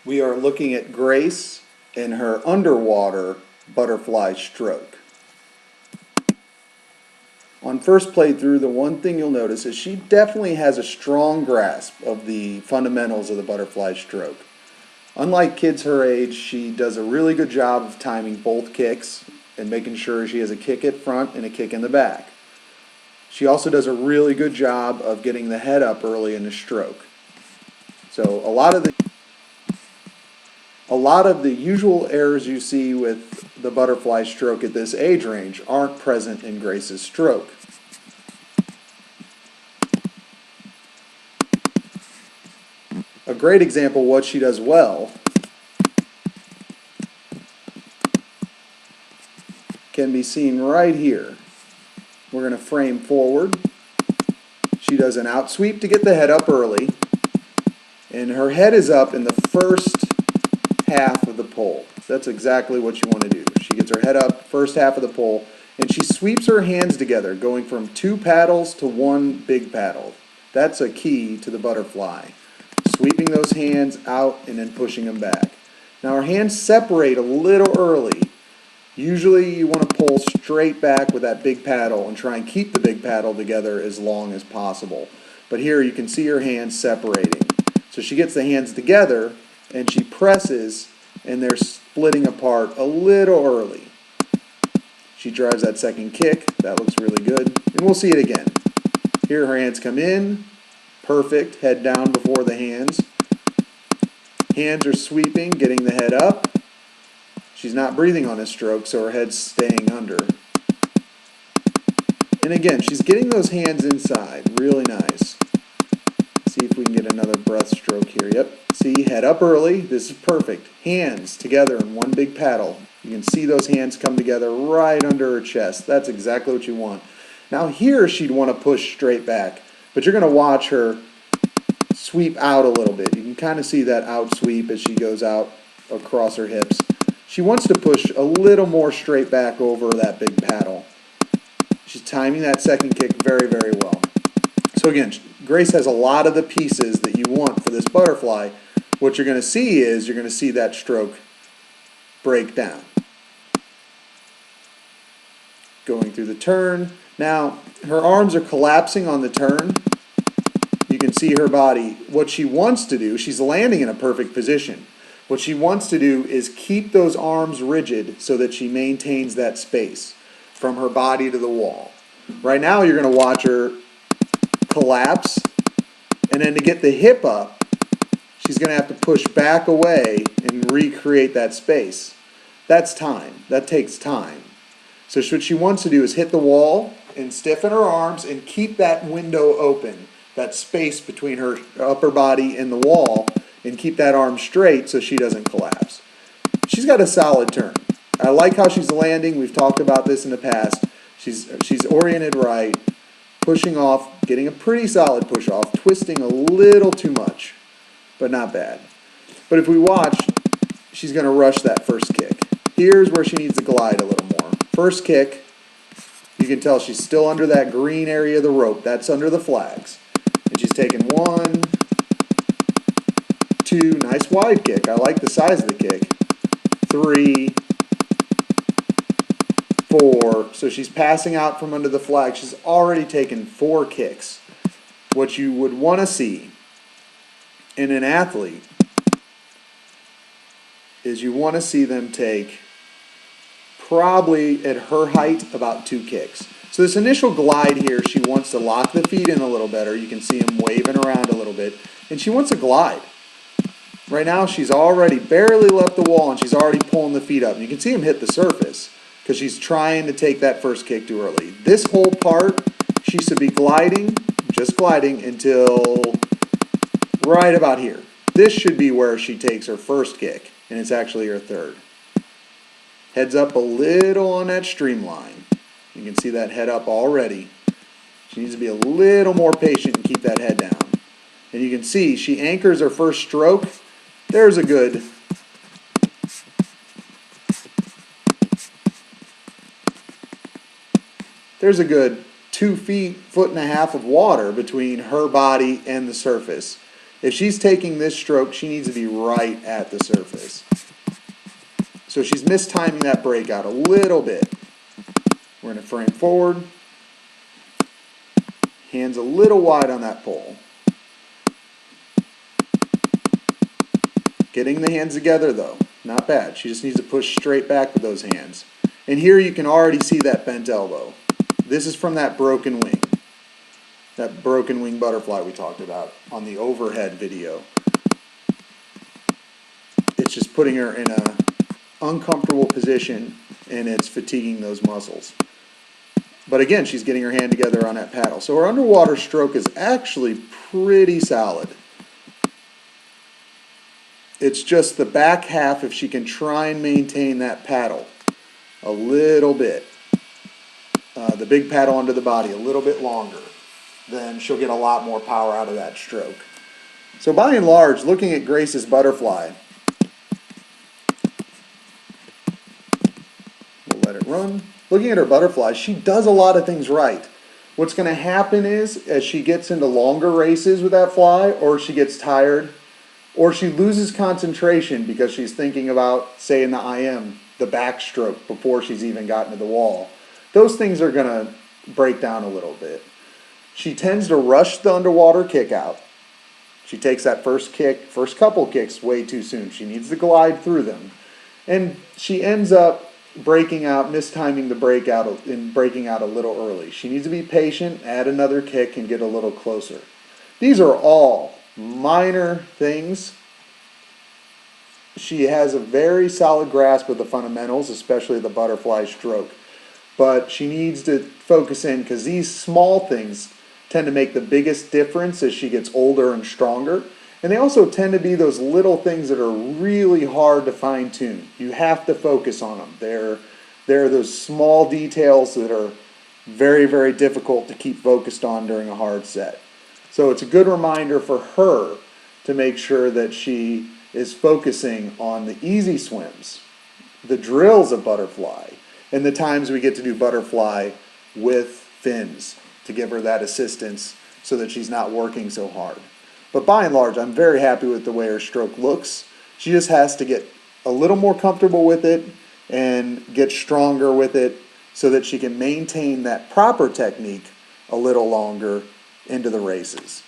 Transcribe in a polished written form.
We are looking at Grace in her underwater butterfly stroke. On first playthrough, the one thing you'll notice is she definitely has a strong grasp of the fundamentals of the butterfly stroke. Unlike kids her age, she does a really good job of timing both kicks and making sure she has a kick at front and a kick in the back. She also does a really good job of getting the head up early in the stroke. So a lot of the usual errors you see with the butterfly stroke at this age range aren't present in Grace's stroke. A great example of what she does well can be seen right here. We're going to frame forward. She does an out sweep to get the head up early, and her head is up in the first half of the pole. That's exactly what you want to do. She gets her head up, first half of the pole, and she sweeps her hands together, going from 2 paddles to 1 big paddle. That's a key to the butterfly. Sweeping those hands out and then pushing them back. Now her hands separate a little early. Usually you want to pull straight back with that big paddle and try and keep the big paddle together as long as possible. But here you can see her hands separating. So she gets the hands together and she presses and they're splitting apart a little early. She drives that second kick. That looks really good. And we'll see it again. Here her hands come in. Perfect. Head down before the hands. Hands are sweeping, getting the head up. She's not breathing on this stroke, so her head's staying under. And again, she's getting those hands inside. Really nice. See if we can get another breath stroke here. Yep. See, head up early. This is perfect. Hands together in one big paddle. You can see those hands come together right under her chest. That's exactly what you want. Now here she'd want to push straight back, but you're going to watch her sweep out a little bit. You can kind of see that out sweep as she goes out across her hips. She wants to push a little more straight back over that big paddle. She's timing that second kick very, very well. So again, Grace has a lot of the pieces that you want for this butterfly. What you're going to see is you're going to see that stroke break down. Going through the turn. Now, her arms are collapsing on the turn. You can see her body. What she wants to do, she's landing in a perfect position. What she wants to do is keep those arms rigid so that she maintains that space from her body to the wall. Right now, you're going to watch her collapse, and then to get the hip up, she's going to have to push back away and recreate that space. That's time. That takes time. So what she wants to do is hit the wall and stiffen her arms and keep that window open, that space between her upper body and the wall, and keep that arm straight so she doesn't collapse. She's got a solid turn. I like how she's landing. We've talked about this in the past. She's oriented right, pushing off, getting a pretty solid push off, twisting a little too much, but not bad. But if we watch, she's going to rush that first kick. Here's where she needs to glide a little more. First kick, you can tell she's still under that green area of the rope. That's under the flags. And she's taking 1, 2, nice wide kick. I like the size of the kick. 3, 4. So she's passing out from under the flag. She's already taken 4 kicks. What you would want to see in an athlete is you want to see them take probably at her height about 2 kicks. So this initial glide here, she wants to lock the feet in a little better. You can see him waving around a little bit. And she wants to glide. Right now she's already barely left the wall and she's already pulling the feet up. And you can see him hit the surface because she's trying to take that first kick too early. This whole part, she should be gliding, just gliding until right about here. This should be where she takes her first kick, and it's actually her third. Heads up a little on that streamline. You can see that head up already. She needs to be a little more patient and keep that head down. And you can see she anchors her first stroke. There's a good 2 feet, 1.5 feet of water between her body and the surface. If she's taking this stroke, she needs to be right at the surface. So she's mistiming that breakout a little bit. We're going to frame forward. Hands a little wide on that pole. Getting the hands together though, not bad. She just needs to push straight back with those hands. And here you can already see that bent elbow. This is from that broken wing. That broken wing butterfly we talked about on the overhead video. It's just putting her in an uncomfortable position and it's fatiguing those muscles. But again, she's getting her hand together on that paddle. So her underwater stroke is actually pretty solid. It's just the back half, if she can try and maintain that paddle a little bit, the big paddle under the body a little bit longer, then she'll get a lot more power out of that stroke. So by and large, looking at Grace's butterfly, we'll let it run. Looking at her butterfly, she does a lot of things right. What's going to happen is, as she gets into longer races with that fly, or she gets tired, or she loses concentration because she's thinking about, say in the IM, the backstroke before she's even gotten to the wall, those things are going to break down a little bit. She tends to rush the underwater kick out. She takes that first couple kicks way too soon. She needs to glide through them. And she ends up breaking out, mistiming the breakout and breaking out a little early. She needs to be patient, add another kick, and get a little closer. These are all minor things. She has a very solid grasp of the fundamentals, especially the butterfly stroke. But she needs to focus in because these small things tend to make the biggest difference as she gets older and stronger. And they also tend to be those little things that are really hard to fine tune. You have to focus on them. They're those small details that are very, very difficult to keep focused on during a hard set. So it's a good reminder for her to make sure that she is focusing on the easy swims, the drills of butterfly, and the times we get to do butterfly with fins to give her that assistance so that she's not working so hard. But by and large, I'm very happy with the way her stroke looks. She just has to get a little more comfortable with it and get stronger with it so that she can maintain that proper technique a little longer into the races.